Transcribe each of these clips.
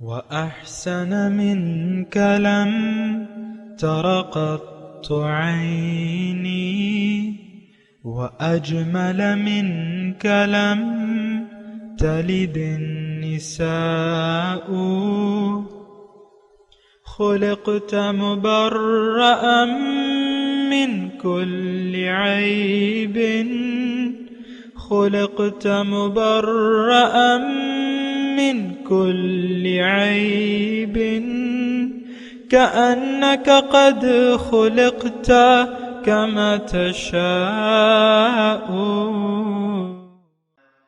وأحسن منك لم تر قط عيني، وأجمل منك لم تلد النساء. خلقت مبرأ من كل عيب، خلقت مبرأ من كل عيب، كأنك قد خلقت كما تشاء.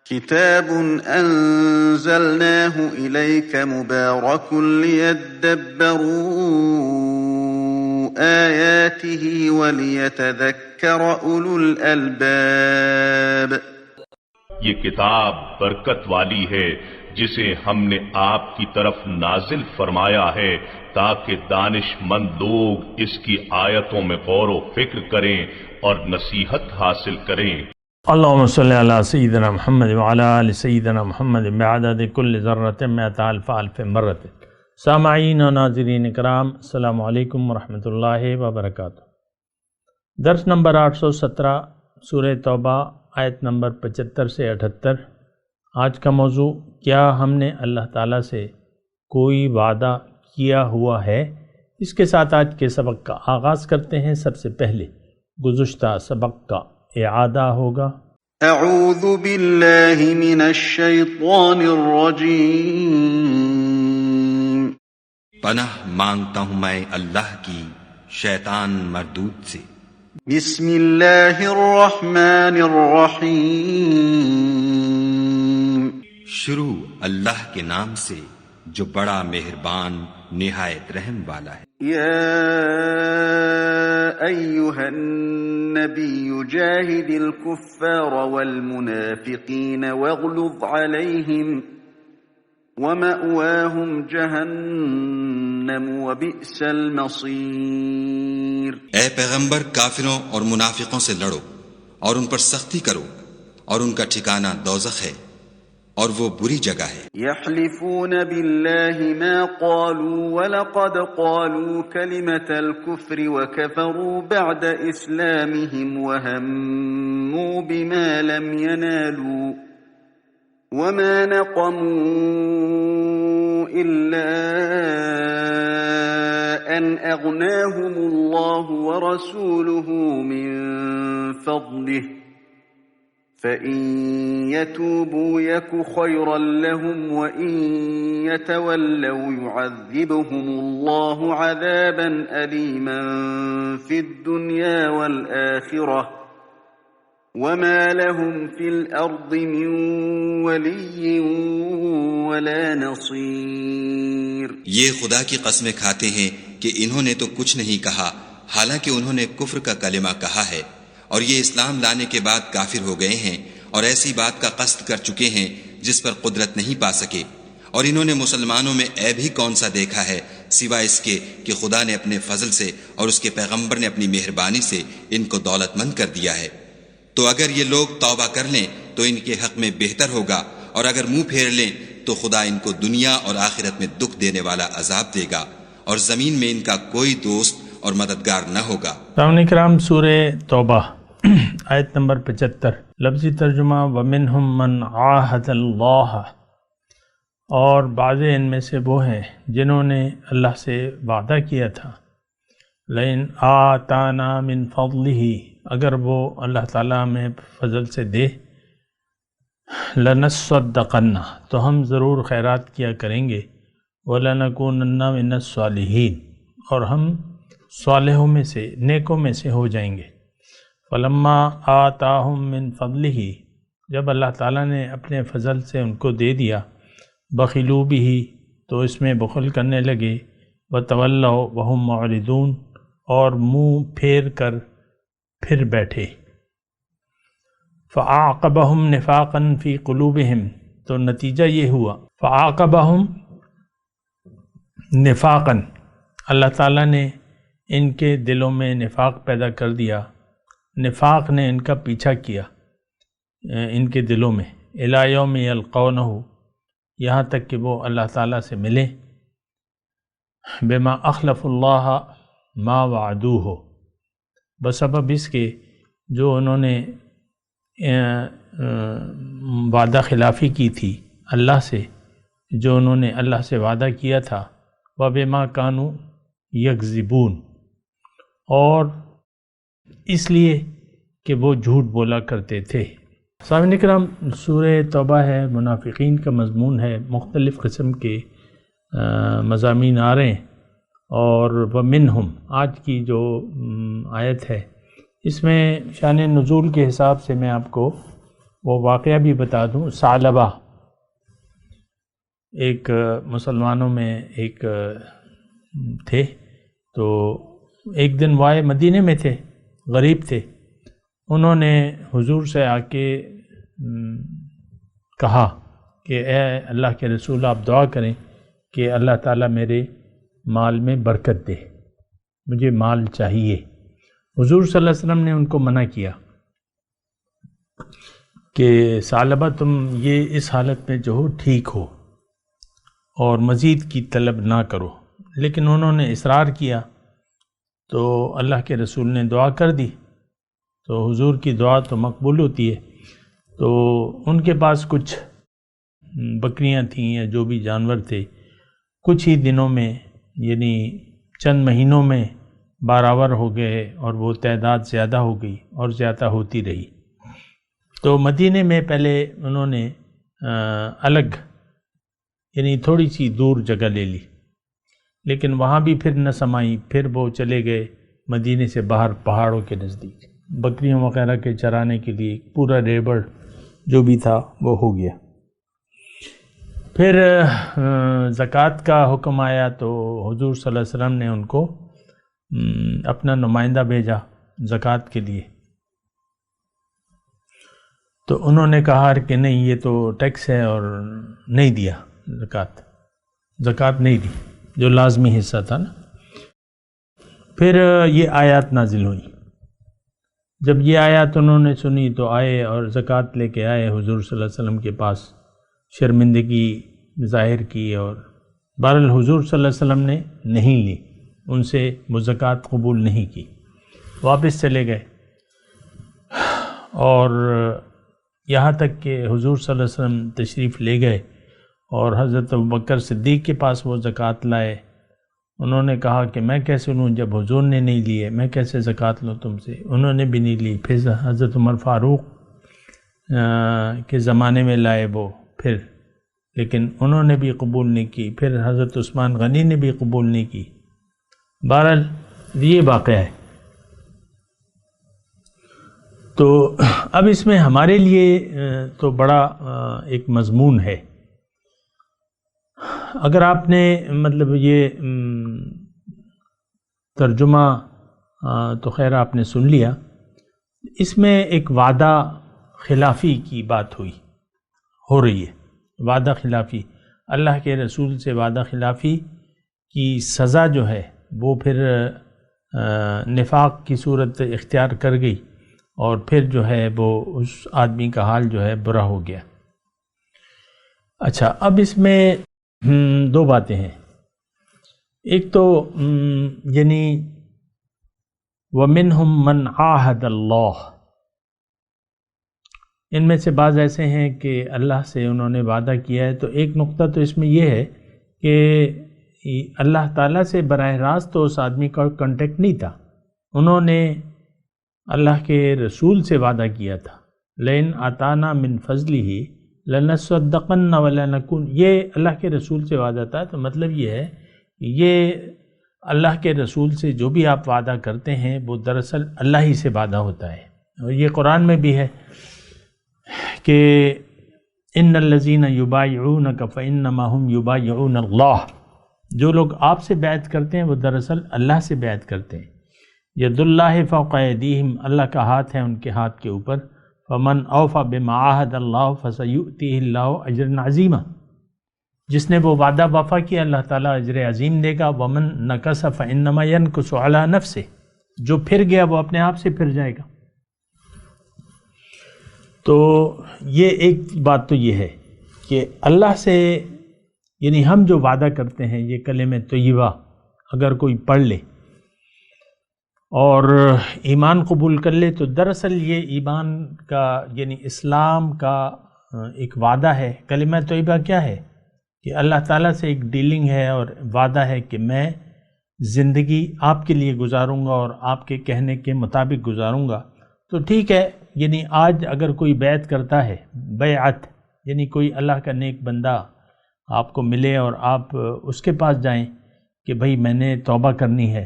كتاب أنزلناه إليك مبارك ليدبروا آياته وليتذكر أولو الألباب. یہ کتاب برکت والی ہے جسے ہم نے آپ کی طرف نازل فرمایا ہے تاکہ دانش مند لوگ اس کی آیتوں میں غور و فکر کریں اور نصیحت حاصل کریں۔ اللہم صلی علی سیدنا محمد وعلی آل سیدنا محمد بعدد کل ذرۃ مئۃ الف الف مرۃ۔ سامعین و ناظرین اکرام، السلام علیکم ورحمۃ اللہ وبرکاتہ۔ درس نمبر 817، سورہ توبہ، آیت نمبر 75 سے 78۔ آج کا موضوع، کیا ہم نے اللہ تعالیٰ سے کوئی وعدہ کیا ہوا ہے؟ اس کے ساتھ آج کے سبق کا آغاز کرتے ہیں۔ سب سے پہلے گزشتہ سبق کا اعادہ ہوگا۔ اعوذ باللہ من الشیطان الرجیم۔ پناہ مانگتا ہوں میں اللہ کی شیطان مردود سے۔ بسم اللہ الرحمن الرحیم۔ شروع اللہ کے نام سے جو بڑا مہربان نہایت رحم والا ہے۔ یا ایہا النبی جاہد الکفار والمنافقین واغلظ علیہم ومأواہم جہنم وبئس المصیر۔ اے پیغمبر، کافروں اور منافقوں سے لڑو اور ان پر سختی کرو، اور ان کا ٹھکانہ دوزخ ہے اور وہ بری جگہ ہے۔ یحلفون باللہ ما قالوا ولقد قالوا کلمۃ الکفر وکفروا بعد اسلامہم وہموا بما لم ینالوا وما نقموا الا ان اغناہم اللہ ورسولہ من فضلہ فَإِن يَتُوبُوا يَكُ خَيْرًا لَهُمْ وَإِن يَتَوَلَّوْا يُعَذِّبْهُمُ اللَّهُ عَذَابًا أَلِيمًا فِي الدُّنْيَا وَالْآخِرَةِ وَمَا لَهُمْ فِي الْأَرْضِ مِنْ وَلِيٍّ وَلَا نَصِيرٍ۔ یہ خدا کی قسمیں کھاتے ہیں کہ انہوں نے تو کچھ نہیں کہا، حالانکہ انہوں نے کفر کا کلمہ کہا ہے، اور یہ اسلام لانے کے بعد کافر ہو گئے ہیں اور ایسی بات کا قصد کر چکے ہیں جس پر قدرت نہیں پا سکے۔ اور انہوں نے مسلمانوں میں عیب ہی کون سا دیکھا ہے سوائے اس کے کہ خدا نے اپنے فضل سے اور اس کے پیغمبر نے اپنی مہربانی سے ان کو دولت مند کر دیا ہے۔ تو اگر یہ لوگ توبہ کر لیں تو ان کے حق میں بہتر ہوگا، اور اگر منہ پھیر لیں تو خدا ان کو دنیا اور آخرت میں دکھ دینے والا عذاب دے گا، اور زمین میں ان کا کوئی دوست اور مددگار نہ ہوگا۔ سامعین کرام، سورہ توبہ آیت نمبر 75، لفظی ترجمہ وَمِنْهُمْ مَنْ عَاهَدَ اللَّهَ، اور بعض ان میں سے وہ ہیں جنہوں نے اللہ سے وعدہ کیا تھا، لَإِنْ آتَانَا مِنْ فَضْلِهِ، اگر وہ اللہ تعالیٰ میں فضل سے دے، لَنَصَّدَّقَنَّ، تو ہم ضرور خیرات کیا کریں گے، وَلَنَكُونَنَّ مِنَ الصَّالِحِينَ، اور ہم صالحوں میں سے، نیکوں میں سے ہو جائیں گے۔ فَلَمَّا آتَاهُم مِّن فَضْلِهِ، جب اللہ تعالیٰ نے اپنے فضل سے ان کو دے دیا، بخلوا بِهِ، تو اس میں بخل کرنے لگے، وَتَوَلَّوْا وَهُمْ مُعْرِضُونَ، اور منہ پھیر کر پھر بیٹھے۔ فَأَعْقَبَهُمْ نِفَاقًا فِي قُلُوبِهِمْ، تو نتیجہ یہ ہوا، فَأَعْقَبَهُمْ نِفَاقًا، اللہ تعالیٰ نے ان کے دلوں میں نفاق پیدا کر دیا، نفاق نے ان کا پیچھا کیا ان کے دلوں میں، الی یوم یلقونہ، یہاں تک کہ وہ اللہ تعالیٰ سے ملیں، بما اخلف اللہ ما وعدوہ، بسبب اس کے جو انہوں نے وعدہ خلافی کی تھی اللہ سے، جو انہوں نے اللہ سے وعدہ کیا تھا، وبما کانوا یکذبون، اور اس لیے کہ وہ جھوٹ بولا کرتے تھے۔ سامعین کرام، سورہ توبہ ہے، منافقین کا مضمون ہے، مختلف قسم کے مضامین آ رہے ہیں، اور ومنہم آج کی جو آیت ہے اس میں شان نزول کے حساب سے میں آپ کو وہ واقعہ بھی بتا دوں۔ ثعلبہ ایک مسلمانوں میں ایک تھے، تو ایک دن وہ آئے، مدینے میں تھے، غریب تھے، انہوں نے حضور سے آ کے کہا کہ اے اللہ کے رسول، آپ دعا کریں کہ اللہ تعالیٰ میرے مال میں برکت دے، مجھے مال چاہیے۔ حضور صلی اللہ علیہ وسلم نے ان کو منع کیا کہ ثعلبہ تم یہ اس حالت میں جو ہو ٹھیک ہو اور مزید کی طلب نہ کرو، لیکن انہوں نے اصرار کیا تو اللہ کے رسول نے دعا کر دی، تو حضور کی دعا تو مقبول ہوتی ہے، تو ان کے پاس کچھ بکریاں تھیں یا جو بھی جانور تھے، کچھ ہی دنوں میں یعنی چند مہینوں میں بارآور ہو گئے، اور وہ تعداد زیادہ ہو گئی اور زیادہ ہوتی رہی۔ تو مدینے میں پہلے انہوں نے الگ یعنی تھوڑی سی دور جگہ لے لی، لیکن وہاں بھی پھر نہ سمائی، پھر وہ چلے گئے مدینے سے باہر پہاڑوں کے نزدیک، بکریوں وغیرہ کے چرانے کے لیے پورا ریبڑ جو بھی تھا وہ ہو گیا۔ پھر زکوٰۃ کا حکم آیا تو حضور صلی اللہ علیہ وسلم نے ان کو اپنا نمائندہ بھیجا زکوٰۃ کے لیے، تو انہوں نے کہا کہ نہیں، یہ تو ٹیکس ہے، اور نہیں دیا زکوٰۃ نہیں دی، جو لازمی حصہ تھا نا۔ پھر یہ آیات نازل ہوئی، جب یہ آیات انہوں نے سنی تو آئے اور زکوٰۃ لے کے آئے حضور صلی اللہ علیہ وسلم کے پاس، شرمندگی ظاہر کی، اور بہرحال حضور صلی اللہ علیہ وسلم نے نہیں لی، ان سے وہ زکوٰۃ قبول نہیں کی، واپس چلے گئے، اور یہاں تک کہ حضور صلی اللہ علیہ وسلم تشریف لے گئے اور حضرت ابوبکر صدیق کے پاس وہ زکوٰۃ لائے۔ انہوں نے کہا کہ میں کیسے لوں جب حضور نے نہیں لیے، میں کیسے زکوٰۃ لوں تم سے؟ انہوں نے بھی نہیں لی۔ پھر حضرت عمر فاروق کے زمانے میں لائے وہ، پھر لیکن انہوں نے بھی قبول نہیں کی، پھر حضرت عثمان غنی نے بھی قبول نہیں کی۔ بہرحال یہ واقعہ ہے۔ تو اب اس میں ہمارے لیے تو بڑا ایک مضمون ہے۔ اگر آپ نے مطلب یہ ترجمہ تو خیر آپ نے سن لیا، اس میں ایک وعدہ خلافی کی بات ہو رہی ہے، وعدہ خلافی، اللہ کے رسول سے وعدہ خلافی کی سزا جو ہے وہ پھر نفاق کی صورت اختیار کر گئی، اور پھر جو ہے وہ اس آدمی کا حال جو ہے برا ہو گیا۔ اچھا، اب اس میں دو باتیں ہیں۔ ایک تو یعنی وَمِنْهُمْ مَنْ عَاهَدَ اللَّهِ، ان میں سے بعض ایسے ہیں کہ اللہ سے انہوں نے وعدہ کیا ہے۔ تو ایک نقطہ تو اس میں یہ ہے کہ اللہ تعالیٰ سے براہ راست تو اس آدمی کا کانٹیکٹ نہیں تھا، انہوں نے اللہ کے رسول سے وعدہ کیا تھا، لَإِنْ آتَانَا مِنْ فَضْلِهِ لَنَصَّدَّقَنَّ وَلَنَكُونَ، یہ اللہ کے رسول سے وعدہ تھا۔ تو مطلب یہ ہے کہ یہ اللہ کے رسول سے جو بھی آپ وعدہ کرتے ہیں وہ دراصل اللہ ہی سے وعدہ ہوتا ہے، اور یہ قرآن میں بھی ہے کہ ان الذین یبایعونک فانما هم یبایعون اللہ، جو لوگ آپ سے بیعت کرتے ہیں وہ دراصل اللہ سے بیعت کرتے ہیں۔ ید اللہ فوق ایدیہم، اللہ کا ہاتھ ہے ان کے ہاتھ کے اوپر۔ فمن اوفی بما عاہد اللہ فسیؤتیہ اللہ اجرا عظیما، جس نے وہ وعدہ وفا کیا اللہ تعالیٰ اجر عظیم دے گا۔ ومن نکث فانما ینکث علی نفسہ، جو پھر گیا وہ اپنے آپ سے پھر جائے گا۔ تو یہ ایک بات تو یہ ہے کہ اللہ سے یعنی ہم جو وعدہ کرتے ہیں یہ کلمہ طیبہ اگر کوئی پڑھ لے اور ایمان قبول کر لے تو دراصل یہ ایمان کا یعنی اسلام کا ایک وعدہ ہے۔ کلمہ طیبہ کیا ہے کہ اللہ تعالیٰ سے ایک ڈیلنگ ہے اور وعدہ ہے کہ میں زندگی آپ کے لیے گزاروں گا اور آپ کے کہنے کے مطابق گزاروں گا۔ تو ٹھیک ہے، یعنی آج اگر کوئی بیعت کرتا ہے، بیعت یعنی کوئی اللہ کا نیک بندہ آپ کو ملے اور آپ اس کے پاس جائیں کہ بھائی میں نے توبہ کرنی ہے،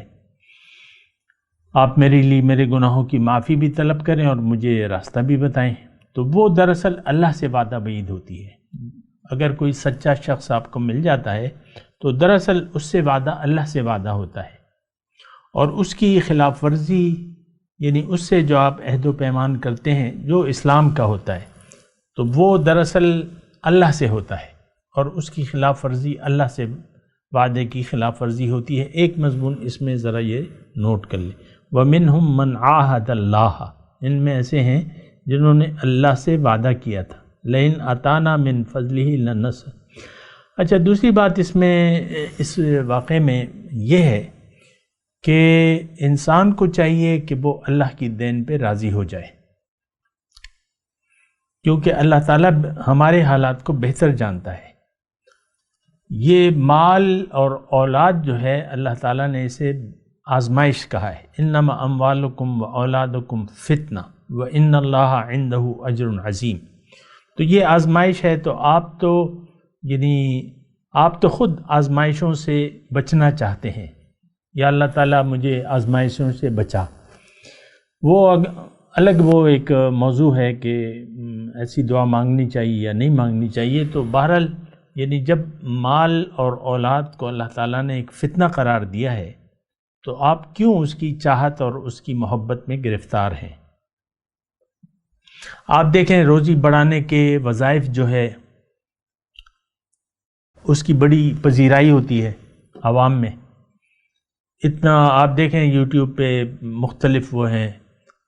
آپ میرے لیے میرے گناہوں کی معافی بھی طلب کریں اور مجھے راستہ بھی بتائیں، تو وہ دراصل اللہ سے وعدہ بعید ہوتی ہے۔ اگر کوئی سچا شخص آپ کو مل جاتا ہے تو دراصل اس سے وعدہ اللہ سے وعدہ ہوتا ہے، اور اس کی خلاف ورزی یعنی اس سے جو آپ عہد و پیمان کرتے ہیں جو اسلام کا ہوتا ہے تو وہ دراصل اللہ سے ہوتا ہے، اور اس کی خلاف ورزی اللہ سے وعدے کی خلاف ورزی ہوتی ہے۔ ایک مضمون اس میں ذرا یہ نوٹ کر لیں، وَمِنْهُمْ مَنْ عَاهَدَ اللَّهَ، ان میں ایسے ہیں جنہوں نے اللہ سے وعدہ کیا تھا، لَإِنْ أَتَانَا مِنْ فَضْلِهِ لَنَصْرَ۔ اچھا، دوسری بات اس میں اس واقعے میں یہ ہے کہ انسان کو چاہیے کہ وہ اللہ کی دین پہ راضی ہو جائے، کیونکہ اللہ تعالیٰ ہمارے حالات کو بہتر جانتا ہے۔ یہ مال اور اولاد جو ہے اللہ تعالیٰ نے اسے آزمائش کہا ہے، انما اموالکم و اولادکم فتنہ وان اللہ عندہ اجر عظیم۔ تو یہ آزمائش ہے، تو آپ تو خود آزمائشوں سے بچنا چاہتے ہیں، یا اللہ تعالیٰ مجھے آزمائشوں سے بچا۔ وہ الگ وہ ایک موضوع ہے کہ ایسی دعا مانگنی چاہیے یا نہیں مانگنی چاہیے۔ تو بہرحال یعنی جب مال اور اولاد کو اللہ تعالیٰ نے ایک فتنہ قرار دیا ہے تو آپ کیوں اس کی چاہت اور اس کی محبت میں گرفتار ہیں؟ آپ دیکھیں روزی بڑھانے کے وظائف جو ہے اس کی بڑی پذیرائی ہوتی ہے عوام میں، اتنا آپ دیکھیں یوٹیوب پہ مختلف وہ ہیں،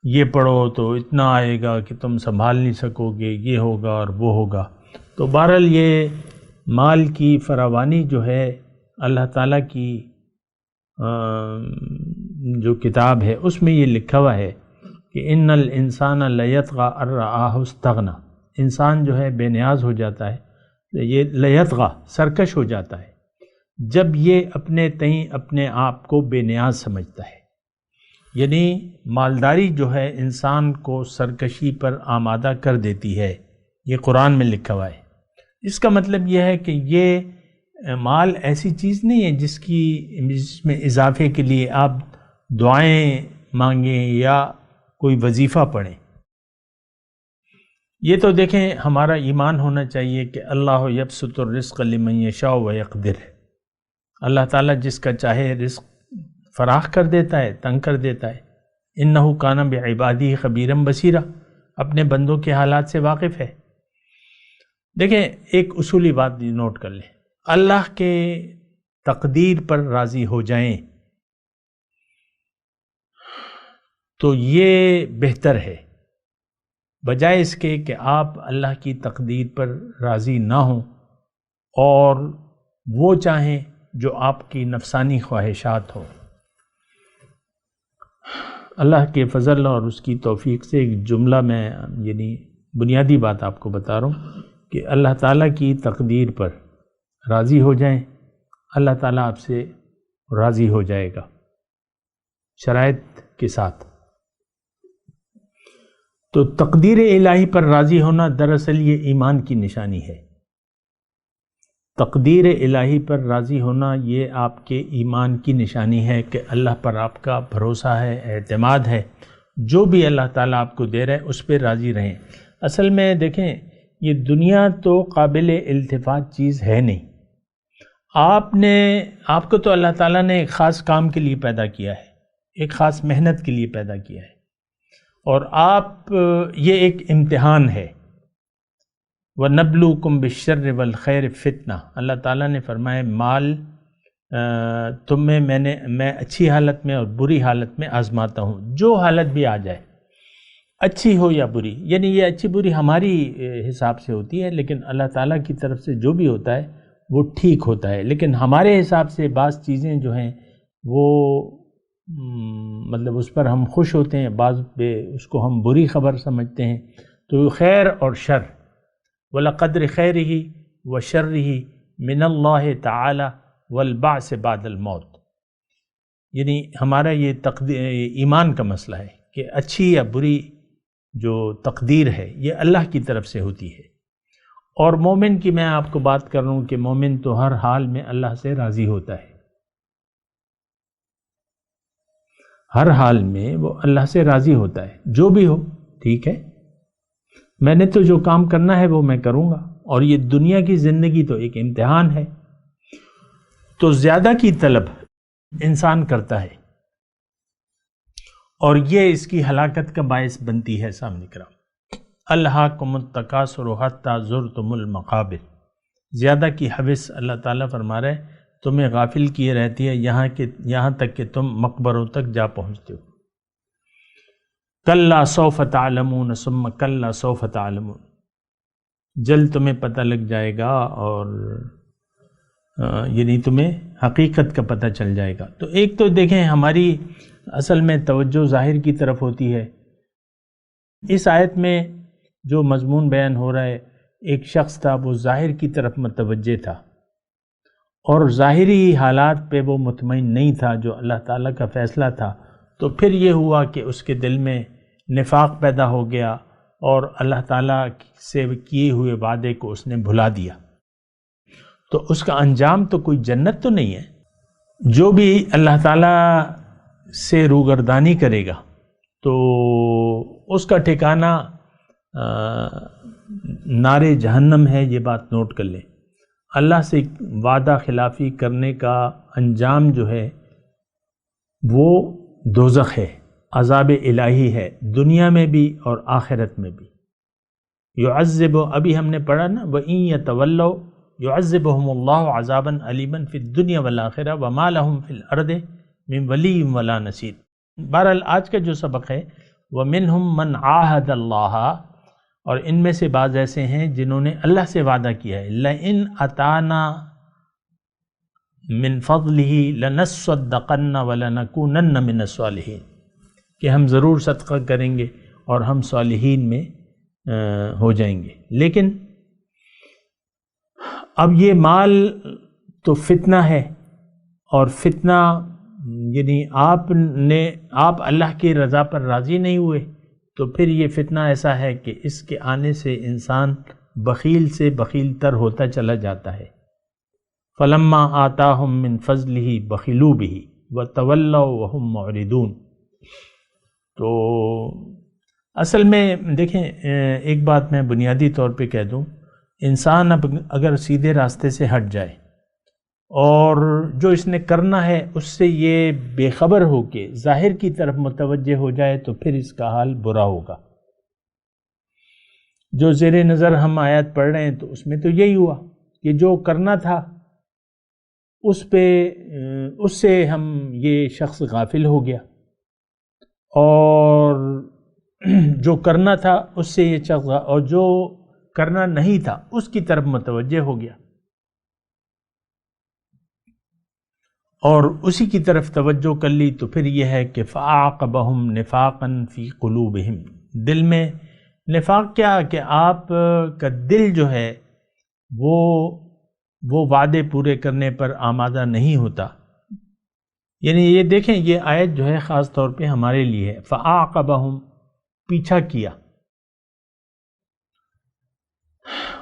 یہ پڑھو تو اتنا آئے گا کہ تم سنبھال نہیں سکو گے، یہ ہوگا اور وہ ہوگا۔ تو بہرحال یہ مال کی فراوانی جو ہے اللہ تعالیٰ کی جو کتاب ہے اس میں یہ لکھا ہوا ہے کہ ان الانسان لیطغی ان رآہ استغنی، انسان جو ہے بے نیاز ہو جاتا ہے، یہ لیطغی سرکش ہو جاتا ہے جب یہ اپنے تئیں اپنے آپ کو بے نیاز سمجھتا ہے۔ یعنی مالداری جو ہے انسان کو سرکشی پر آمادہ کر دیتی ہے، یہ قرآن میں لکھا ہوا ہے۔ اس کا مطلب یہ ہے کہ یہ مال ایسی چیز نہیں ہے جس میں اضافے کے لیے آپ دعائیں مانگیں یا کوئی وظیفہ پڑھیں۔ یہ تو دیکھیں ہمارا ایمان ہونا چاہیے کہ اللہ یبسط الرزق لمن یشاء ویقدر، اللہ تعالیٰ جس کا چاہے رزق فراخ کر دیتا ہے، تنگ کر دیتا ہے۔ انہ کان بعبادہ خبیرا بصیرا، اپنے بندوں کے حالات سے واقف ہے۔ دیکھیں ایک اصولی بات نوٹ کر لیں، اللہ کے تقدیر پر راضی ہو جائیں تو یہ بہتر ہے، بجائے اس کے کہ آپ اللہ کی تقدیر پر راضی نہ ہوں اور وہ چاہیں جو آپ کی نفسانی خواہشات ہوں۔ اللہ کے فضل اور اس کی توفیق سے ایک جملہ میں یعنی بنیادی بات آپ کو بتا رہا ہوں کہ اللہ تعالیٰ کی تقدیر پر راضی ہو جائیں، اللہ تعالیٰ آپ سے راضی ہو جائے گا شرائط کے ساتھ۔ تو تقدیر الہی پر راضی ہونا دراصل یہ ایمان کی نشانی ہے۔ تقدیر الہی پر راضی ہونا یہ آپ کے ایمان کی نشانی ہے کہ اللہ پر آپ کا بھروسہ ہے، اعتماد ہے، جو بھی اللہ تعالیٰ آپ کو دے رہا ہے اس پہ راضی رہیں۔ اصل میں دیکھیں یہ دنیا تو قابل التفات چیز ہے نہیں، آپ کو تو اللہ تعالیٰ نے ایک خاص کام کے لیے پیدا کیا ہے، ایک خاص محنت کے لیے پیدا کیا ہے، اور آپ یہ ایک امتحان ہے۔ وَنَبْلُوكُمْ بِالشَّرِّ وَالْخَيْرِ فِتْنَةً، اللہ تعالیٰ نے فرمایا مال تمہیں میں اچھی حالت میں اور بری حالت میں آزماتا ہوں، جو حالت بھی آ جائے، اچھی ہو یا بری، یعنی یہ اچھی بری ہماری حساب سے ہوتی ہے، لیکن اللہ تعالیٰ کی طرف سے جو بھی ہوتا ہے وہ ٹھیک ہوتا ہے. لیکن ہمارے حساب سے بعض چیزیں جو ہیں وہ مطلب اس پر ہم خوش ہوتے ہیں، بعض پہ اس کو ہم بری خبر سمجھتے ہیں. تو خیر اور شر، وَلَقَدْرِ خَيْرِهِ وَشَرِّهِ مِنَ اللَّهِ تَعَالَى وَالْبَعْثِ بَعْدَ الْمَوْتِ. یعنی ہمارا یہ ایمان کا مسئلہ ہے کہ اچھی یا بری جو تقدیر ہے یہ اللہ کی طرف سے ہوتی ہے. اور مومن کی میں آپ کو بات کر رہا ہوں کہ مومن تو ہر حال میں اللہ سے راضی ہوتا ہے، ہر حال میں وہ اللہ سے راضی ہوتا ہے. جو بھی ہو ٹھیک ہے، میں نے تو جو کام کرنا ہے وہ میں کروں گا، اور یہ دنیا کی زندگی تو ایک امتحان ہے. تو زیادہ کی طلب انسان کرتا ہے اور یہ اس کی ہلاکت کا باعث بنتی ہے. سامنے کرام، الہاکم التکاثر حتی زرتم المقابر. زیادہ کی حوث اللہ تعالیٰ فرما رہے ہیں تمہیں غافل کیے رہتی ہے یہاں تک کہ تم مقبروں تک جا پہنچتے ہو. کلا سوف تعلمون ثم کلا سوف تعلمون. جلد تمہیں پتہ لگ جائے گا، اور یعنی تمہیں حقیقت کا پتہ چل جائے گا. تو ایک تو دیکھیں ہماری اصل میں توجہ ظاہر کی طرف ہوتی ہے. اس آیت میں جو مضمون بیان ہو رہا ہے، ایک شخص تھا وہ ظاہر کی طرف متوجہ تھا اور ظاہری حالات پہ وہ مطمئن نہیں تھا جو اللہ تعالیٰ کا فیصلہ تھا. تو پھر یہ ہوا کہ اس کے دل میں نفاق پیدا ہو گیا اور اللہ تعالیٰ سے کیے ہوئے وعدے کو اس نے بھلا دیا. تو اس کا انجام تو کوئی جنت تو نہیں ہے. جو بھی اللہ تعالیٰ سے روگردانی کرے گا تو اس کا ٹھکانہ نار جہنم ہے. یہ بات نوٹ کر لیں. اللہ سے وعدہ خلافی کرنے کا انجام جو ہے وہ دوزخ ہے، عذاب الہی ہے، دنیا میں بھی اور آخرت میں بھی. یعذب، ابھی ہم نے پڑھا نا، وَإِن يَتَوَلَّوْا يُعَذِّبُهُمُ اللَّهُ عَذَابًا أَلِيمًا فِي الدُّنْيَا وَالْآخِرَةِ وَمَا لَهُمْ فِي الْأَرْضِ مِنْ وَلِيٍّ وَلَا نَصِيرٍ. بہرحال آج کا جو سبق ہے وَمِنْهُمْ مَنْ عَاهَدَ اللَّهَ، اور ان میں سے بعض ایسے ہیں جنہوں نے اللہ سے وعدہ کیا ہے لَإِنْ أَتَانَا مِنْ فَضْلِهِ لَنَصَّدَّقَنَّ وَلَنَكُونَنَّ مِنَ الصَّالِحِينَ، کہ ہم ضرور صدقہ کریں گے اور ہم صالحین میں ہو جائیں گے. لیکن اب یہ مال تو فتنہ ہے، اور فتنہ یعنی آپ اللہ کی رضا پر راضی نہیں ہوئے تو پھر یہ فتنہ ایسا ہے کہ اس کے آنے سے انسان بخیل سے بخیل تر ہوتا چلا جاتا ہے. فَلَمَّا آتَاهُم مِّن فَضْلِهِ بَخِلُوا بِهِ وَتَوَلَّوْا وَهُمْ مُعْرِضُونَ. تو اصل میں دیکھیں ایک بات میں بنیادی طور پہ کہہ دوں، انسان اب اگر سیدھے راستے سے ہٹ جائے اور جو اس نے کرنا ہے اس سے یہ بے خبر ہو کے ظاہر کی طرف متوجہ ہو جائے تو پھر اس کا حال برا ہوگا. جو زیر نظر ہم آیات پڑھ رہے ہیں تو اس میں تو یہی ہوا کہ جو کرنا تھا اس سے یہ شخص غافل ہو گیا، اور جو کرنا تھا اس سے یہ شخص، اور جو کرنا نہیں تھا اس کی طرف متوجہ ہو گیا اور اسی کی طرف توجہ کر لی. تو پھر یہ ہے کہ فَأَعْقَبَهُمْ نِفَاقًا فِي قُلُوبِهِمْ. دل میں نفاق کیا کہ آپ کا دل جو ہے وہ وعدے پورے کرنے پر آمادہ نہیں ہوتا. یعنی یہ دیکھیں یہ آیت جو ہے خاص طور پہ ہمارے لیے ہے. فَأَعْقَبَهُمْ، پیچھا کیا،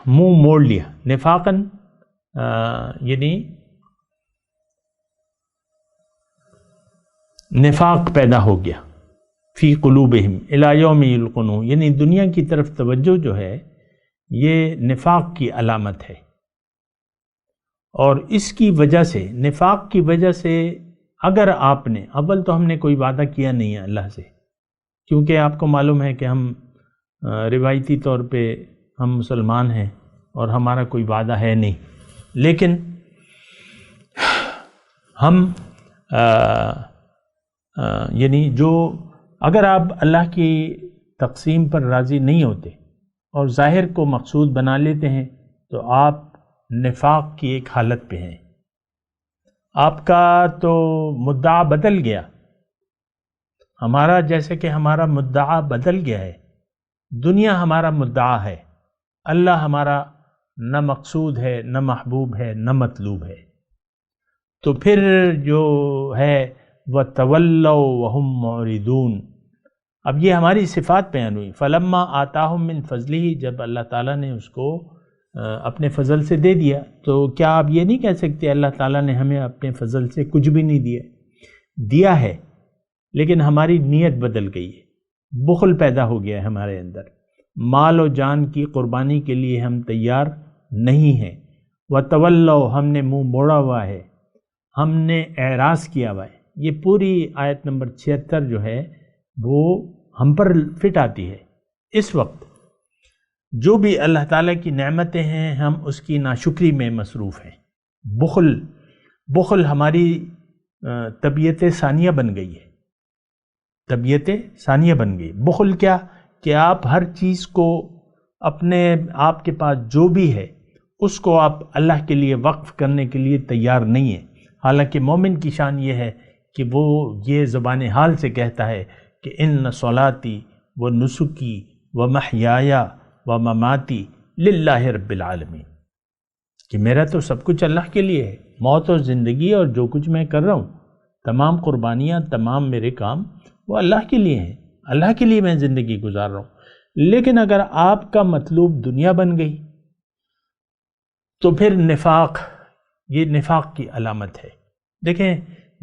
منہ موڑ لیا. نفاقاً یعنی نفاق پیدا ہو گیا. فی قلوبہم الی یوم یلقون، یعنی دنیا کی طرف توجہ جو ہے یہ نفاق کی علامت ہے. اور اس کی وجہ سے، نفاق کی وجہ سے، اگر آپ نے اول تو ہم نے کوئی وعدہ کیا نہیں ہے اللہ سے، کیونکہ آپ کو معلوم ہے کہ ہم روایتی طور پہ ہم مسلمان ہیں اور ہمارا کوئی وعدہ ہے نہیں. لیکن ہم یعنی جو اگر آپ اللہ کی تقسیم پر راضی نہیں ہوتے اور ظاہر کو مقصود بنا لیتے ہیں تو آپ نفاق کی ایک حالت پہ ہیں. آپ کا تو مدعا بدل گیا، ہمارا جیسے کہ ہمارا مدعا بدل گیا ہے. دنیا ہمارا مدعا ہے، اللہ ہمارا نہ مقصود ہے، نہ محبوب ہے، نہ مطلوب ہے. تو پھر جو ہے وَتَوَلَّوْا وَهُمْ مُعْرِضُونَ، اب یہ ہماری صفات بیان ہوئی. فَلَمَّا آتَاهُم مِّن فَضْلِهِ، جب اللہ تعالیٰ نے اس کو اپنے فضل سے دے دیا، تو کیا آپ یہ نہیں کہہ سکتے اللہ تعالیٰ نے ہمیں اپنے فضل سے کچھ بھی نہیں دیا ہے، لیکن ہماری نیت بدل گئی ہے، بخل پیدا ہو گیا ہے ہمارے اندر، مال و جان کی قربانی کے لیے ہم تیار نہیں ہیں. وَتَوَلَّوْا، ہم نے منہ موڑا ہوا ہے، ہم نے اعراض کیا ہوا ہے. یہ پوری آیت نمبر 76 جو ہے وہ ہم پر فٹ آتی ہے. اس وقت جو بھی اللہ تعالیٰ کی نعمتیں ہیں ہم اس کی ناشکری میں مصروف ہیں. بخل ہماری طبیعت ثانیہ بن گئی ہے، طبیعت ثانیہ بن گئی. بخل کیا کہ آپ ہر چیز کو اپنے آپ کے پاس جو بھی ہے اس کو آپ اللہ کے لیے وقف کرنے کے لیے تیار نہیں ہیں. حالانکہ مومن کی شان یہ ہے کہ وہ یہ زبان حال سے کہتا ہے کہ ان صلاتی و نسکی و محیایا و مماتی للہ رب العالمین، کہ میرا تو سب کچھ اللہ کے لیے ہے، موت اور زندگی اور جو کچھ میں کر رہا ہوں، تمام قربانیاں، تمام میرے کام وہ اللہ کے لیے ہیں، اللہ کے لیے میں زندگی گزار رہا ہوں. لیکن اگر آپ کا مطلوب دنیا بن گئی تو پھر نفاق، یہ نفاق کی علامت ہے. دیکھیں،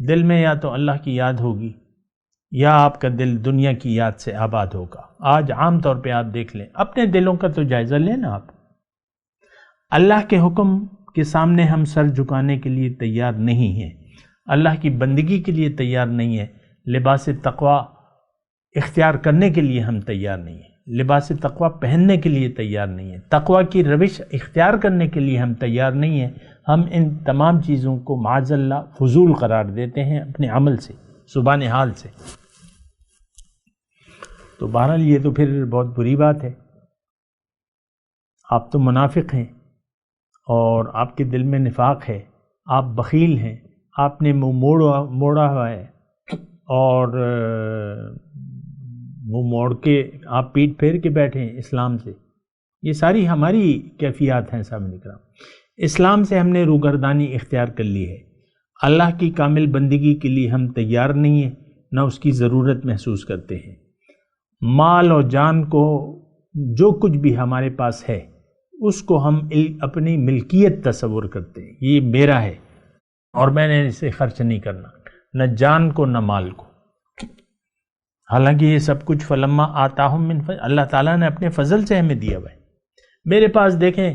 دل میں یا تو اللہ کی یاد ہوگی یا آپ کا دل دنیا کی یاد سے آباد ہوگا. آج عام طور پہ آپ دیکھ لیں، اپنے دلوں کا تو جائزہ لیں نا آپ. اللہ کے حکم کے سامنے ہم سر جھکانے کے لیے تیار نہیں ہیں، اللہ کی بندگی کے لیے تیار نہیں ہیں، لباس تقوی اختیار کرنے کے لیے ہم تیار نہیں ہیں، لباس تقوی پہننے کے لیے تیار نہیں ہیں، تقوی کی روش اختیار کرنے کے لیے ہم تیار نہیں ہیں. ہم ان تمام چیزوں کو معاذ اللہ فضول قرار دیتے ہیں اپنے عمل سے، زبان حال سے. تو بہرحال یہ تو پھر بہت بری بات ہے. آپ تو منافق ہیں اور آپ کے دل میں نفاق ہے، آپ بخیل ہیں، آپ نے منہ موڑا ہوا ہے اور منہ موڑ کے آپ پیٹ پھیر کے بیٹھے ہیں اسلام سے. یہ ساری ہماری کیفیات ہیں سامنے کرام. اسلام سے ہم نے روگردانی اختیار کر لی ہے. اللہ کی کامل بندگی کے لیے ہم تیار نہیں ہیں، نہ اس کی ضرورت محسوس کرتے ہیں. مال اور جان کو، جو کچھ بھی ہمارے پاس ہے اس کو ہم اپنی ملکیت تصور کرتے ہیں، یہ میرا ہے اور میں نے اسے خرچ نہیں کرنا، نہ جان کو نہ مال کو. حالانکہ یہ سب کچھ فلما آتاہم من فضل، اللہ تعالیٰ نے اپنے فضل سے ہمیں دیا ہوا ہے. میرے پاس دیکھیں،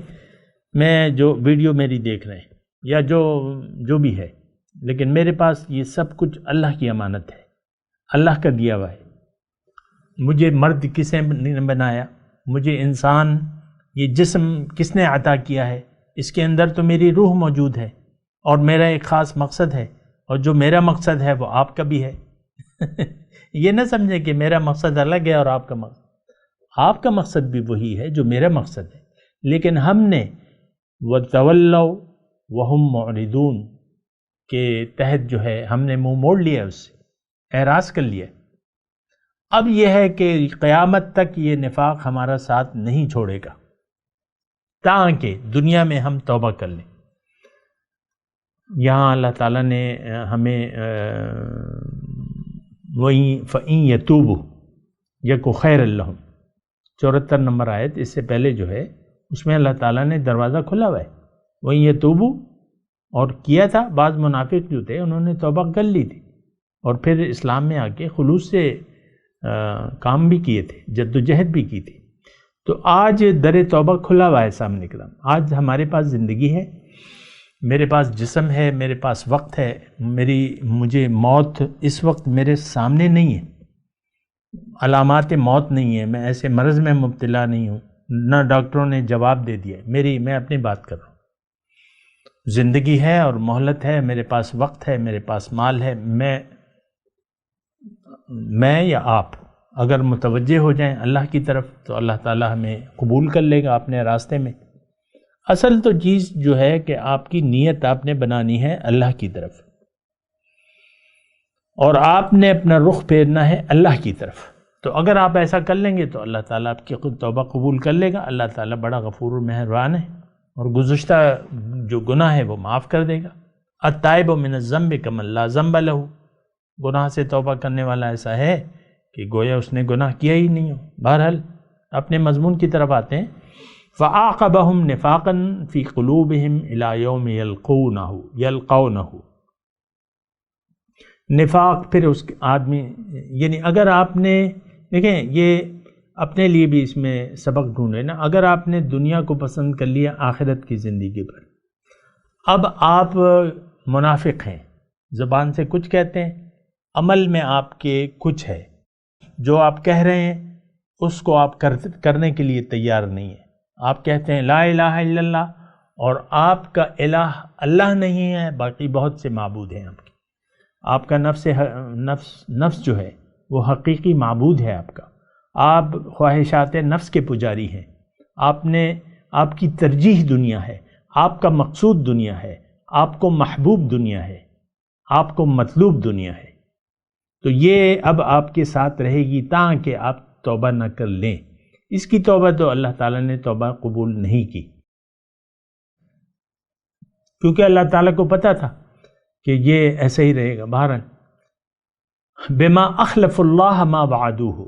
میں جو ویڈیو میری دیکھ رہے ہیں یا جو بھی ہے، لیکن میرے پاس یہ سب کچھ اللہ کی امانت ہے، اللہ کا دیا ہوا ہے. مجھے مرد کس نے بنایا، مجھے انسان، یہ جسم کس نے عطا کیا ہے، اس کے اندر تو میری روح موجود ہے اور میرا ایک خاص مقصد ہے، اور جو میرا مقصد ہے وہ آپ کا بھی ہے. یہ نہ سمجھیں کہ میرا مقصد الگ ہے اور آپ کا مقصد بھی وہی ہے جو میرا مقصد ہے. لیکن ہم نے وَتَوَلَّوْا وَهُمْ مُعْرِضُونَ کے تحت جو ہے ہم نے منہ موڑ لیا، اس سے اعراض کر لیا. اب یہ ہے کہ قیامت تک یہ نفاق ہمارا ساتھ نہیں چھوڑے گا تاکہ دنیا میں ہم توبہ کر لیں. یہاں اللہ تعالیٰ نے ہمیں وہیں فَإِن يَتُوبُوا يَكُ خَيْرًا لَّهُمْ 74 نمبر آیت، اس سے پہلے جو ہے اس میں اللہ تعالیٰ نے دروازہ کھلا ہوا ہے. وہیں یتوبوا، اور کیا تھا. بعض منافق جو تھے انہوں نے توبہ کر لی تھی اور پھر اسلام میں آ کے خلوص سے کام بھی کیے تھے، جد و جہد بھی کی تھی. تو آج در توبہ کھلا ہوا ہے سامنے کرام. آج ہمارے پاس زندگی ہے، میرے پاس جسم ہے، میرے پاس وقت ہے. مجھے موت اس وقت میرے سامنے نہیں ہے، علامات موت نہیں ہے، میں ایسے مرض میں مبتلا نہیں ہوں، نہ ڈاکٹروں نے جواب دے دیا. میں اپنی بات کر رہا ہوں. زندگی ہے اور مہلت ہے، میرے پاس وقت ہے، میرے پاس مال ہے. میں یا آپ اگر متوجہ ہو جائیں اللہ کی طرف تو اللہ تعالیٰ ہمیں قبول کر لے گا اپنے راستے میں. اصل تو چیز جو ہے کہ آپ کی نیت آپ نے بنانی ہے اللہ کی طرف، اور آپ نے اپنا رخ پھیرنا ہے اللہ کی طرف. تو اگر آپ ایسا کر لیں گے تو اللہ تعالیٰ آپ کی توبہ قبول کر لے گا. اللہ تعالیٰ بڑا غفور و مہربان ہے اور گزشتہ جو گناہ ہے وہ معاف کر دے گا. التائب من الذنب کمن لا ذنب لہ، گناہ سے توبہ کرنے والا ایسا ہے کہ گویا اس نے گناہ کیا ہی نہیں ہو. بہرحال اپنے مضمون کی طرف آتے ہیں. فَعَاقَبَهُمْ نِفَاقًا فِي قُلُوبِهِمْ إِلَى يَوْمِ يَلْقَوْنَهُ. نفاق پھر اس آدمی، یعنی اگر آپ نے دیکھیں یہ اپنے لیے بھی اس میں سبق ڈھونڈے نا، اگر آپ نے دنیا کو پسند کر لیا آخرت کی زندگی پر، اب آپ منافق ہیں، زبان سے کچھ کہتے ہیں، عمل میں آپ کے کچھ ہے، جو آپ کہہ رہے ہیں اس کو آپ کرنے کے لیے تیار نہیں ہیں. آپ کہتے ہیں لا الہ الا اللہ، اور آپ کا الہ اللہ نہیں ہے، باقی بہت سے معبود ہیں. آپ کا نفس جو ہے وہ حقیقی معبود ہے آپ کا. آپ خواہشات نفس کے پجاری ہیں. آپ کی ترجیح دنیا ہے، آپ کا مقصود دنیا ہے، آپ کو محبوب دنیا ہے، آپ کو مطلوب دنیا ہے. تو یہ اب آپ کے ساتھ رہے گی تاکہ آپ توبہ نہ کر لیں. اس کی توبہ تو اللہ تعالیٰ نے توبہ قبول نہیں کی، کیونکہ اللہ تعالیٰ کو پتہ تھا کہ یہ ایسے ہی رہے گا. بہرحال بما اخلف اللہ ما وعدوہ،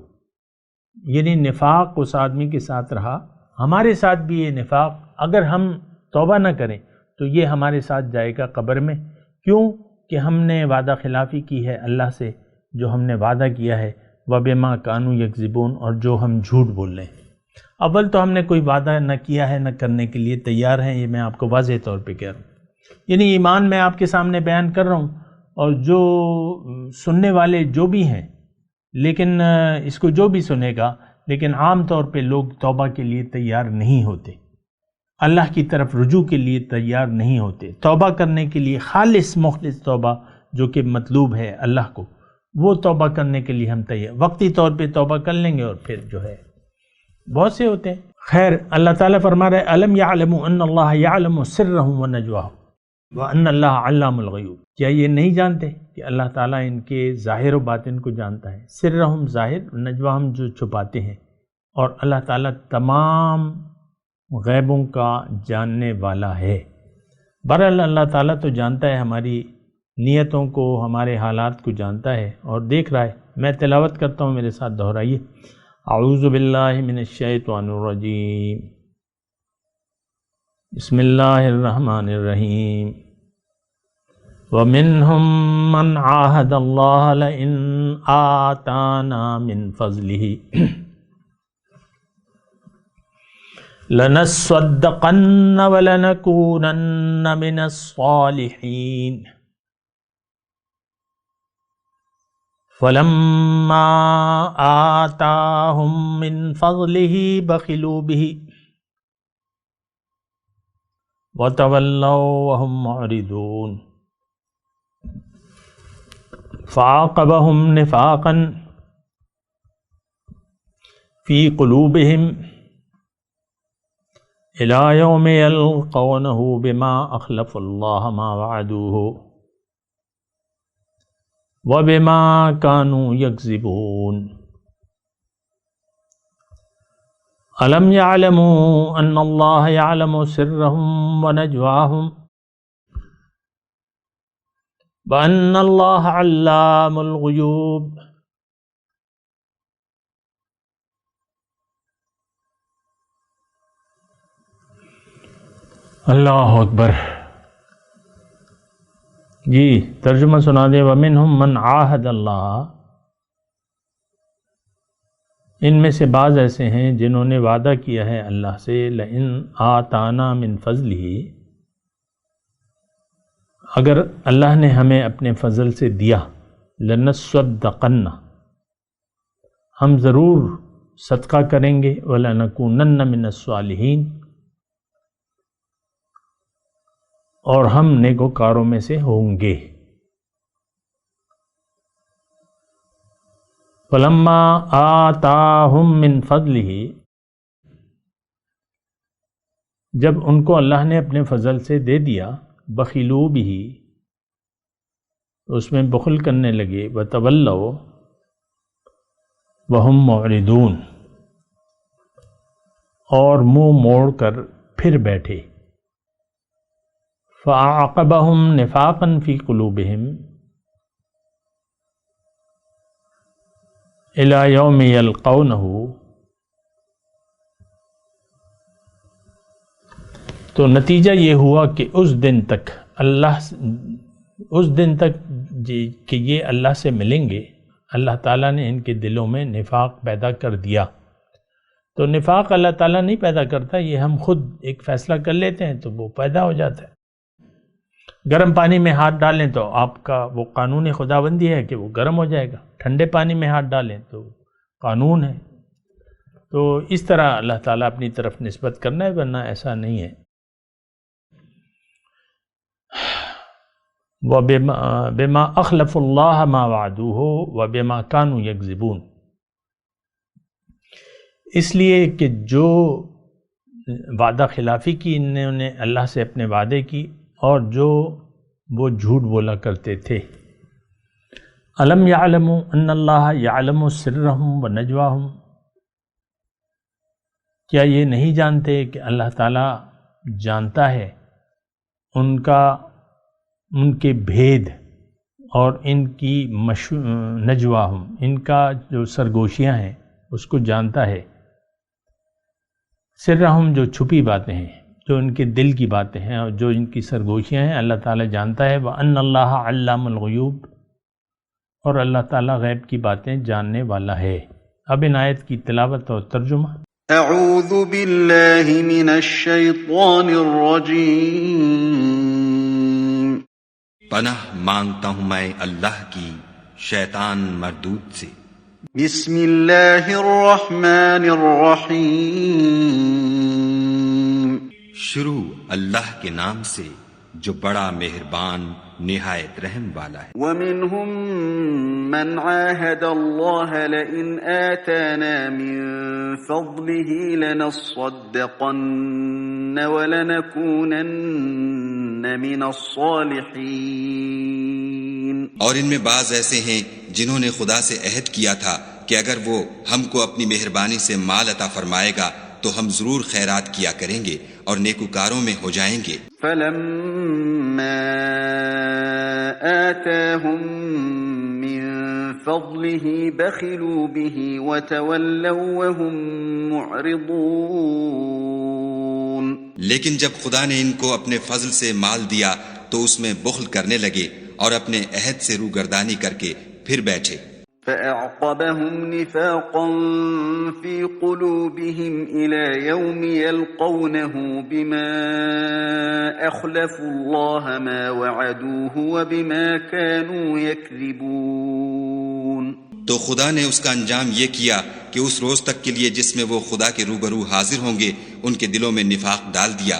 یعنی نفاق اس آدمی کے ساتھ رہا. ہمارے ساتھ بھی یہ نفاق، اگر ہم توبہ نہ کریں تو یہ ہمارے ساتھ جائے گا قبر میں. کیوں کہ ہم نے وعدہ خلافی کی ہے اللہ سے، جو ہم نے وعدہ کیا ہے. وبما کانوا یکذبون، اور جو ہم جھوٹ بول رہے ہیں. اول تو ہم نے کوئی وعدہ نہ کیا ہے، نہ کرنے کے لیے تیار ہیں. یہ میں آپ کو واضح طور پہ کہہ رہا ہوں. یعنی ایمان میں آپ کے سامنے بیان کر رہا ہوں، اور جو سننے والے جو بھی ہیں، لیکن اس کو جو بھی سنے گا، لیکن عام طور پہ لوگ توبہ کے لیے تیار نہیں ہوتے، اللہ کی طرف رجوع کے لیے تیار نہیں ہوتے. توبہ کرنے کے لیے خالص مخلص توبہ جو کہ مطلوب ہے اللہ کو، وہ توبہ کرنے کے لیے ہم تیار. وقتی طور پہ توبہ کر لیں گے، اور پھر جو ہے بہت سے ہوتے ہیں. خیر، اللہ تعالیٰ فرما رہے الم یعلموا ان اللہ یعلم سرهم ونجواهم وَأَنَّ اللَّهَ عَلَّامُ الْغُیُوبِ. کیا یہ نہیں جانتے کہ اللہ تعالیٰ ان کے ظاہر و باطن کو جانتا ہے؟ سرہم ظاہر، نجواہم جو چھپاتے ہیں. اور اللہ تعالیٰ تمام غیبوں کا جاننے والا ہے. بہرحال اللہ تعالیٰ تو جانتا ہے ہماری نیتوں کو، ہمارے حالات کو جانتا ہے اور دیکھ رہا ہے. میں تلاوت کرتا ہوں، میرے ساتھ دہرائیے. اعوذ باللہ من الشیطان الرجیم، بسم اللہ الرحمن الرحیم. وَمِنْهُمْ مَنْ عَاهَدَ اللَّهَ لَئِنْ آتَانَا مِنْ فَضْلِهِ لَنَصَّدَّقَنَّ وَلَنَكُونَنَّ مِنَ الصَّالِحِينَ. فَلَمَّا آتَاهُمْ مِنْ فَضْلِهِ بَخِلُوا بِهِ وَتَوَلَّوْا وَهُمْ مُعْرِضُونَ. فَعَاقَبَهُمْ نِفَاقًا فِي قُلُوبِهِمْ إِلَى يَوْمِ يَلْقَوْنَهُ بِمَا أَخْلَفُوا اللَّهَ مَا وَعَدُوهُ وَبِمَا كَانُوا يَكْذِبُونَ. أَلَمْ يَعْلَمُوا أَنَّ اللَّهَ يَعْلَمُ سِرَّهُمْ وَنَجْوَاهُمْ وَأَنَّ اللَّهَ عَلَّامُ الْغُیُوبِ. اللہ اکبر. جی ترجمہ سنا دیں. وَمِنْهُمْ مَنْ عَاهَدَ اللَّهَ، ان میں سے بعض ایسے ہیں جنہوں نے وعدہ کیا ہے اللہ سے. لَإِنْ آتَانَا مِنْ فَضْلِهِ، اگر اللہ نے ہمیں اپنے فضل سے دیا. لَنَصَّدَّقَنَّ، ہم ضرور صدقہ کریں گے. وَلَنَكُونَنَّ مِنَ الصَّالِحِينَ، اور ہم نیکوکاروں میں سے ہوں گے. فَلَمَّا آتَاهُمْ مِنْ فَضْلِهِ، جب ان کو اللہ نے اپنے فضل سے دے دیا بخیلو بھی، اس میں بخل کرنے لگے، وتولوا وہم معرضون، اور منہ موڑ کر پھر بیٹھے، فأعقبہم نفاقا فی قلوبہم الی یوم یلقونہ، تو نتیجہ یہ ہوا کہ اس دن تک کہ یہ اللہ سے ملیں گے، اللہ تعالیٰ نے ان کے دلوں میں نفاق پیدا کر دیا۔ تو نفاق اللہ تعالیٰ نہیں پیدا کرتا، یہ ہم خود ایک فیصلہ کر لیتے ہیں تو وہ پیدا ہو جاتا ہے۔ گرم پانی میں ہاتھ ڈالیں تو آپ کا وہ قانون خداوندی ہے کہ وہ گرم ہو جائے گا، ٹھنڈے پانی میں ہاتھ ڈالیں تو قانون ہے۔ تو اس طرح اللہ تعالیٰ اپنی طرف نسبت کرنا ہے، ورنہ ایسا نہیں ہے۔ وَبِمَا أَخْلَفُ اللَّهَ مَا وَعَدُوهُ وَبِمَا كَانُوا يَكْذِبُونَ، اس لیے کہ جو وعدہ خلافی کی انہوں نے اللہ سے اپنے وعدے کی، اور جو وہ جھوٹ بولا کرتے تھے۔ أَلَمْ يَعْلَمُوا أَنَّ اللَّهَ يَعْلَمُ سِرَّهُمْ وَنَجْوَاهُمْ، کیا یہ نہیں جانتے کہ اللہ تعالیٰ جانتا ہے ان کے بھید اور ان کی نجواہم، ان کا جو سرگوشیاں ہیں اس کو جانتا ہے۔ سرہم جو چھپی باتیں ہیں، جو ان کے دل کی باتیں ہیں اور جو ان کی سرگوشیاں ہیں، اللہ تعالیٰ جانتا ہے۔ وَأَنَّ اللَّهَ عَلَّامُ الْغُیُوبِ، اور اللہ تعالیٰ غیب کی باتیں جاننے والا ہے۔ اب ان آیت کی تلاوت اور ترجمہ۔ اعوذ باللہ من الشیطان الرجیم، پناہ مانگتا ہوں میں اللہ کی شیطان مردود سے۔ بسم اللہ الرحمن الرحیم، شروع اللہ کے نام سے جو بڑا مہربان نہایت رحم والا ہے۔ ومنهم من عاهد الله لئن آتانا من فضله لنصدقن ولنكونن من الصالحين، اور ان میں بعض ایسے ہیں جنہوں نے خدا سے عہد کیا تھا کہ اگر وہ ہم کو اپنی مہربانی سے مال عطا فرمائے گا تو ہم ضرور خیرات کیا کریں گے اور نیکوکاروں میں ہو جائیں گے۔ فلما آتاهم من فضله بخلوا به وتولوا وهم معرضون، لیکن جب خدا نے ان کو اپنے فضل سے مال دیا تو اس میں بخل کرنے لگے اور اپنے عہد سے روگردانی کر کے پھر بیٹھے۔ فأعقبهم نفاقا في قلوبهم إلى يوم يلقونه بما أخلفوا الله ما وعدوه وبما كانوا يكذبون، تو خدا نے اس کا انجام یہ کیا کہ اس روز تک کے لیے جس میں وہ خدا کے روبرو حاضر ہوں گے ان کے دلوں میں نفاق ڈال دیا،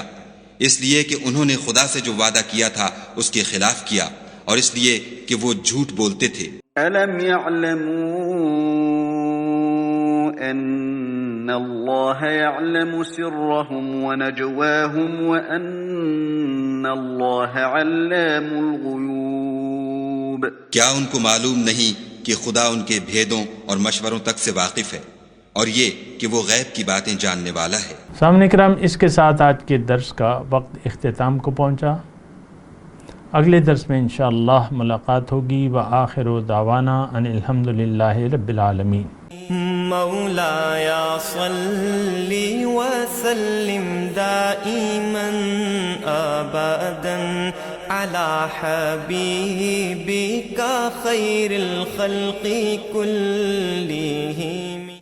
اس لیے کہ انہوں نے خدا سے جو وعدہ کیا تھا اس کے خلاف کیا، اور اس لیے کہ وہ جھوٹ بولتے تھے۔ أَلَمْ يَعْلَمُوا أَنَّ اللَّهَ يَعْلَمُ سِرَّهُمْ وَنَجْوَاهُمْ وَأَنَّ اللَّهَ عَلَّامُ الْغُیُوبِ، کیا ان کو معلوم نہیں کہ خدا ان کے بھیدوں اور مشوروں تک سے واقف ہے، اور یہ کہ وہ غیب کی باتیں جاننے والا ہے۔ سامعین کرام، اس کے ساتھ آج کے درس کا وقت اختتام کو پہنچا۔ اگلے درس میں انشاءاللہ ملاقات ہوگی۔ وآخر دعوانا ان الحمدللہ رب العالمین۔ مولایا صلی وسلم دائما ابدا علی حبیبک خیر الخلق کلہم۔